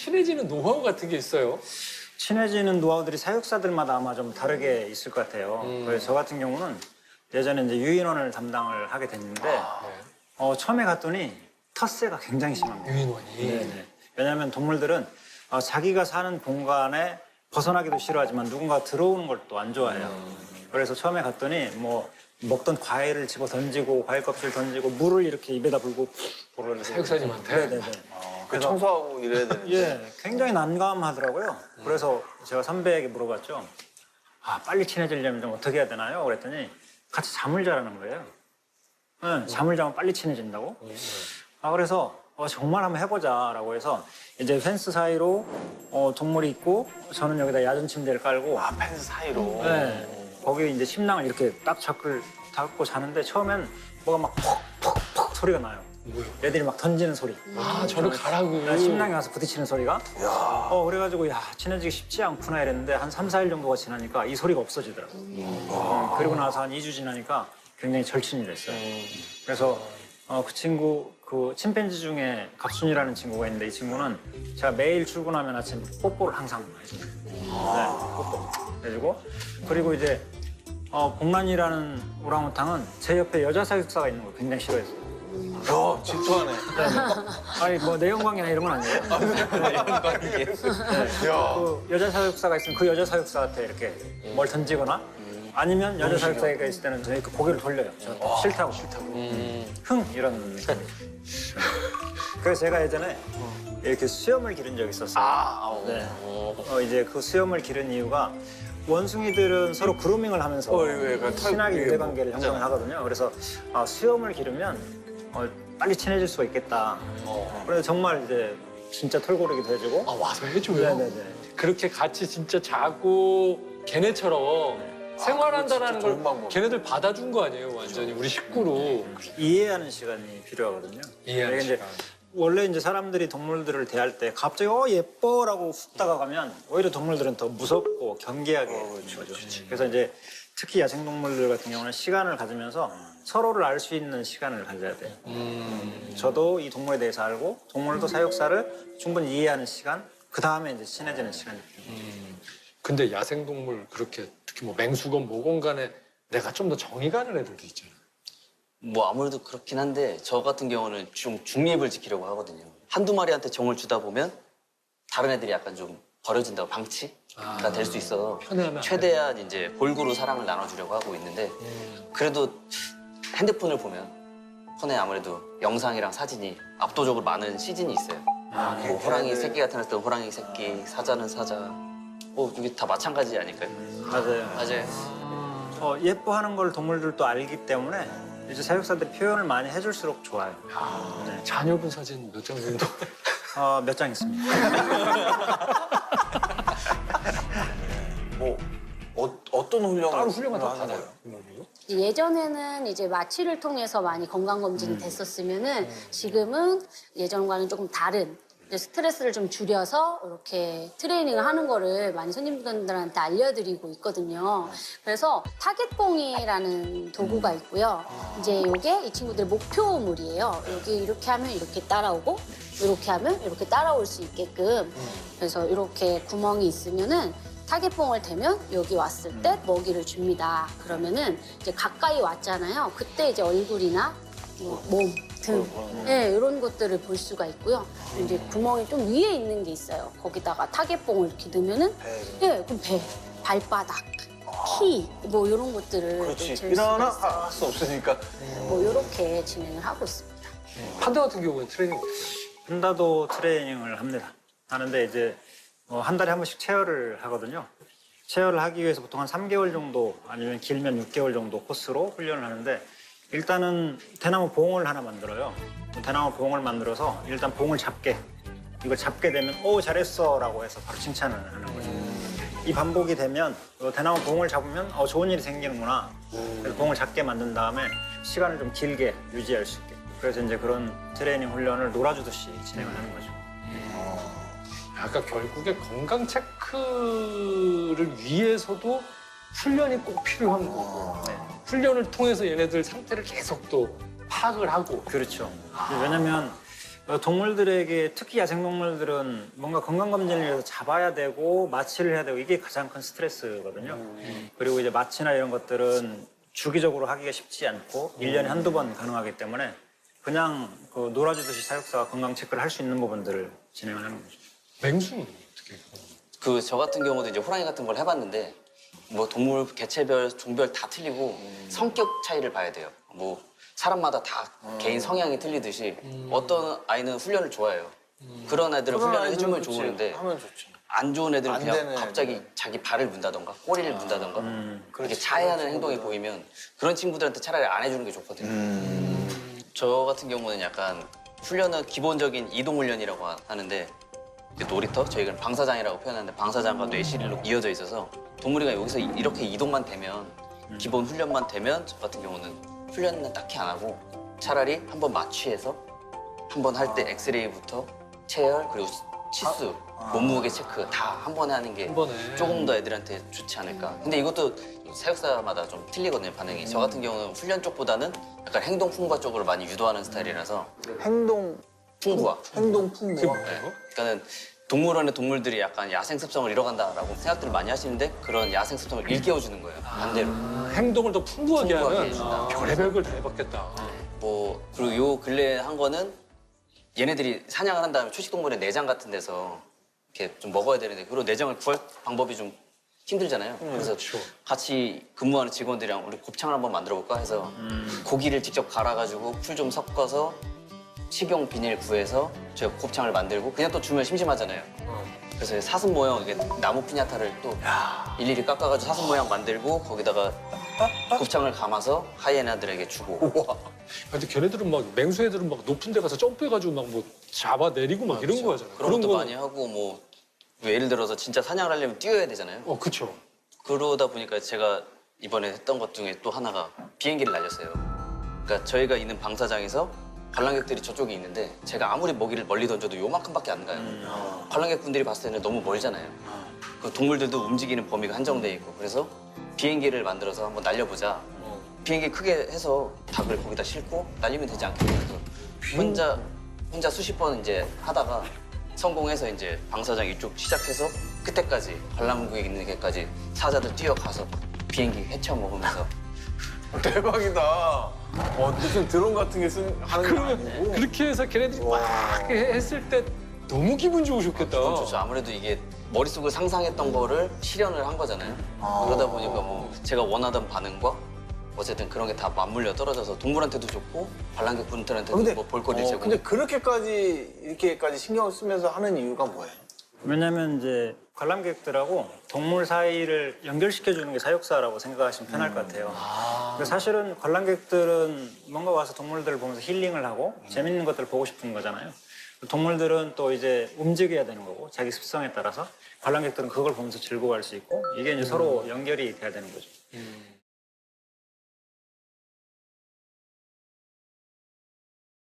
친해지는 노하우 같은 게 있어요? 친해지는 노하우들이 사육사들마다 아마 좀 다르게 있을 것 같아요. 그래서 저 같은 경우는 예전에 이제 유인원을 담당을 하게 됐는데 처음에 갔더니 텃세가 굉장히 심합니다. 유인원이. 네네. 왜냐하면 동물들은 자기가 사는 공간에 벗어나기도 싫어하지만 누군가 들어오는 걸 또 안 좋아해요. 그래서 처음에 갔더니 뭐 먹던 과일을 집어 던지고 과일 껍질 던지고 물을 이렇게 입에다 불고 사육사님한테? 네네네. 그 청소하고 이래야 되는데. 예, 굉장히 난감하더라고요. 그래서 제가 선배에게 물어봤죠. 빨리 친해지려면 좀 어떻게 해야 되나요? 그랬더니 같이 잠을 자라는 거예요. 네, 잠을 자면 빨리 친해진다고. 그래서 정말 한번 해보자라고 해서 이제 펜스 사이로 동물이 있고 저는 여기다 야전 침대를 깔고 펜스 사이로. 네, 거기 이제 침낭을 이렇게 딱 잡고 자는데 처음엔 뭐가 막 퍽퍽퍽 소리가 나요. 애들이 막 던지는 소리. 저를 가라고. 침낭에 와서 부딪히는 소리가. 그래가지고 친해지기 쉽지 않구나 이랬는데 한 3, 4일 정도가 지나니까 이 소리가 없어지더라고요. 그리고 나서 한 2주 지나니까 굉장히 절친이 됐어요. 그래서 그 친구, 그 침팬지 중에 각순이라는 친구가 있는데 이 친구는 제가 매일 출근하면 아침 뽀뽀를 항상 해줘요. 네, 뽀뽀 해주고. 그리고 이제 복란이라는 오랑우탕은 제 옆에 여자 사육사가 있는 걸 굉장히 싫어했어요. 질투하네. 아니 뭐 내연관계나 이런 건 아니에요. 관계. 그 여자 사육사가 있으면 그 여자 사육사한테 이렇게 뭘 던지거나 아니면 여자 사육사가 있을 때는 저희 그 고개를 돌려요. 싫다고. 흥 이런 느낌. 그래서 제가 예전에 이렇게 수염을 기른 적이 있었어요. 네. 이제 그 수염을 기른 이유가 원숭이들은 서로 그루밍을 하면서 친하게 유대관계를 형성을 하거든요. 그래서 수염을 기르면 빨리 친해질 수가 있겠다. 그래서 정말 이제 진짜 털고르기도 해주고. 와서 해줘요? 네네네. 그렇게 같이 진짜 자고 걔네처럼 생활한다라는 걸 좋은 방법. 걔네들 받아준 거 아니에요? 완전히 우리 식구로. 이해하는 시간이 필요하거든요. 이해하는 이게 이제 시간. 원래 이제 사람들이 동물들을 대할 때 갑자기 예뻐라고 훅 다가가면 오히려 동물들은 더 무섭고 경계하게 거죠. 그래서 이제 특히 야생동물들 같은 경우는 시간을 가지면서 서로를 알 수 있는 시간을 가져야 돼요. 저도 이 동물에 대해서 알고 동물도 사육사를 충분히 이해하는 시간, 그 다음에 이제 친해지는 시간이 필요해요. 근데 야생동물 그렇게 특히 뭐 맹수건 뭐건 간에 내가 좀 더 정이 가는 애들도 있잖아. 뭐 아무래도 그렇긴 한데 저 같은 경우는 좀 중립을 지키려고 하거든요. 한두 마리한테 정을 주다 보면 다른 애들이 약간 좀 버려진다고 방치가 될 수 있어서 편애하면 최대한 이제 골고루 사랑을 나눠주려고 하고 있는데 그래도 핸드폰을 보면 폰에 아무래도 영상이랑 사진이 압도적으로 많은 시즌이 있어요. 뭐 호랑이 새끼 나타났을 때 호랑이 새끼, 사자는 사자. 뭐 이게 다 마찬가지 아닐까요? 맞아요. 맞아요. 예뻐하는 걸 동물들도 알기 때문에 이제 사육사들이 표현을 많이 해줄수록 좋아요. 네. 자녀분 사진 몇 장 정도? 몇 장 있습니다. 어떤 훈련을 따로 훈련만 다 하는 받아요? 거예요? 예전에는 이제 마취를 통해서 많이 건강검진이 됐었으면은 지금은 예전과는 조금 다른 이제 스트레스를 좀 줄여서 이렇게 트레이닝을 하는 거를 많이 손님분들한테 알려드리고 있거든요. 그래서 타겟봉이라는 도구가 있고요. 이제 이게 이 친구들 목표물이에요. 여기 이렇게 하면 이렇게 따라오고 이렇게 하면 이렇게 따라올 수 있게끔 그래서 이렇게 구멍이 있으면은 타겟봉을 대면 여기 왔을 때 먹이를 줍니다. 그러면은 이제 가까이 왔잖아요. 그때 이제 얼굴이나 뭐 몸, 등, 네, 이런 것들을 볼 수가 있고요. 이제 구멍이 좀 위에 있는 게 있어요. 거기다가 타겟봉을 이렇게 넣으면은, 네, 그럼 배, 발바닥, 키, 뭐 이런 것들을 그렇지. 좀 잴 일어나 수가 있어요. 할 수 없으니까. 뭐 이렇게 진행을 하고 있습니다. 판다 같은 경우는 트레이닝 어떻게 해요? 판다도 트레이닝을 합니다. 하는데 이제 한 달에 한 번씩 체어를 하거든요. 체어를 하기 위해서 보통 한 3개월 정도 아니면 길면 6개월 정도 코스로 훈련을 하는데 일단은 대나무 봉을 하나 만들어요. 대나무 봉을 만들어서 일단 봉을 잡게 이걸 잡게 되면 오 잘했어 라고 해서 바로 칭찬을 하는 거죠. 이 반복이 되면 대나무 봉을 잡으면 좋은 일이 생기는구나. 그래서 봉을 잡게 만든 다음에 시간을 좀 길게 유지할 수 있게. 그래서 이제 그런 트레이닝 훈련을 놀아주듯이 진행을 하는 거죠. 아까 결국에 건강 체크를 위해서도 훈련이 꼭 필요한 거고 네. 훈련을 통해서 얘네들 상태를 계속 또 파악을 하고 그렇죠. 왜냐면 동물들에게 특히 야생동물들은 뭔가 건강검진을 위해서 잡아야 되고 마취를 해야 되고 이게 가장 큰 스트레스거든요. 그리고 이제 마취나 이런 것들은 주기적으로 하기가 쉽지 않고 1년에 한두 번 가능하기 때문에 그냥 그 놀아주듯이 사육사가 건강 체크를 할 수 있는 부분들을 진행을 하는 거죠. 맹수는 어떻게? 그 저 같은 경우도 이제 호랑이 같은 걸 해봤는데 뭐 동물 개체별 종별 다 틀리고 성격 차이를 봐야 돼요. 뭐 사람마다 다 개인 성향이 틀리듯이 어떤 아이는 훈련을 좋아해요. 그런 애들은 훈련을 해주면 그치. 좋은데 하면 좋지. 안 좋은 애들은 안 그냥 되는 갑자기 애들은. 자기 발을 문다던가 꼬리를 문다던가 그렇게 그렇지. 자해하는 그런 행동이 친구들은. 보이면 그런 친구들한테 차라리 안 해주는 게 좋거든요. 저 같은 경우는 약간 훈련은 기본적인 이동 훈련이라고 하는데 이제 놀이터 저희가 방사장이라고 표현하는데 방사장과 뇌실로 이어져 있어서 동물이가 여기서 이렇게 이동만 되면 기본 훈련만 되면 저 같은 경우는 훈련은 딱히 안 하고 차라리 한번 마취해서 한번 할 때 엑스레이부터 체열 그리고 치수 몸무게 체크 다 한 번에 하는 게 한 번에. 조금 더 애들한테 좋지 않을까. 근데 이것도 사육사마다 좀 틀리거든요, 반응이. 저 같은 경우는 훈련 쪽보다는 약간 행동 풍부화 쪽으로 많이 유도하는 스타일이라서 행동 풍부화. 행동 그게 풍부화. 뭐예요? 그러니까 동물원의 동물들이 약간 야생 습성을 잃어간다라고 생각들을 많이 하시는데 그런 야생 습성을 일깨워주는 거예요, 반대로. 행동을 더 풍부하게 풍부하게 하는 해준다. 별의별 걸 다 해봤겠다. 뭐 그리고 요 근래 한 거는 얘네들이 사냥을 한 다음에 초식동물의 내장 같은 데서 이렇게 좀 먹어야 되는데 그런 내장을 구할 방법이 좀 힘들잖아요. 그래서 그렇죠. 같이 근무하는 직원들이랑 우리 곱창을 한번 만들어 볼까 해서 고기를 직접 갈아가지고 풀 좀 섞어서 식용 비닐 구해서 저희가 곱창을 만들고 그냥 또 주면 심심하잖아요. 그래서 사슴 모형 이게 나무 피냐타를 또 일일이 깎아가지고 사슴 모양 만들고 거기다가 곱창을 감아서 하이에나들에게 주고. 근데 걔네들은 막 맹수 애들은 막 높은 데 가서 점프해가지고 막 뭐 잡아 내리고 막 이런 거 하잖아요. 그런 것도 거- 많이 하고 뭐 예를 들어서 진짜 사냥을 하려면 뛰어야 되잖아요. 그쵸. 그러다 보니까 제가 이번에 했던 것 중에 또 하나가 비행기를 날렸어요. 그러니까 저희가 있는 방사장에서 관람객들이 저쪽에 있는데 제가 아무리 먹이를 멀리 던져도 요만큼밖에 안 가요. 관람객분들이 봤을 때는 너무 멀잖아요. 그 동물들도 움직이는 범위가 한정돼 있고 그래서 비행기를 만들어서 한번 날려보자. 비행기 크게 해서 닭을 거기다 싣고 날리면 되지 않겠냐. 그래서 혼자 수십 번 이제 하다가 성공해서 이제 방사장 이쪽 시작해서 끝에까지 관람객 있는 데까지 사자들 뛰어가서 비행기 헤쳐 먹으면서 대박이다. 무슨 드론 같은 게 하는 게 그러면 아니고. 그렇게 해서 걔네들이 막 했을 때 너무 기분 좋으셨겠다. 그건 좋죠. 아무래도 이게 머릿속에 상상했던 거를 실현을 한 거잖아요. 그러다 보니까 뭐 제가 원하던 반응과 어쨌든 그런 게 다 맞물려 떨어져서 동물한테도 좋고 관람객분들한테도 뭐 볼거리 제공. 근데 그렇게까지 이렇게까지 신경을 쓰면서 하는 이유가 뭐예요? 왜냐면 이제 관람객들하고 동물 사이를 연결시켜 주는 게 사육사라고 생각하시면 편할 것 같아요. 근데 사실은 관람객들은 뭔가 와서 동물들을 보면서 힐링을 하고 재밌는 것들을 보고 싶은 거잖아요. 동물들은 또 이제 움직여야 되는 거고 자기 습성에 따라서 관람객들은 그걸 보면서 즐거워할 수 있고 이게 이제 서로 연결이 돼야 되는 거죠.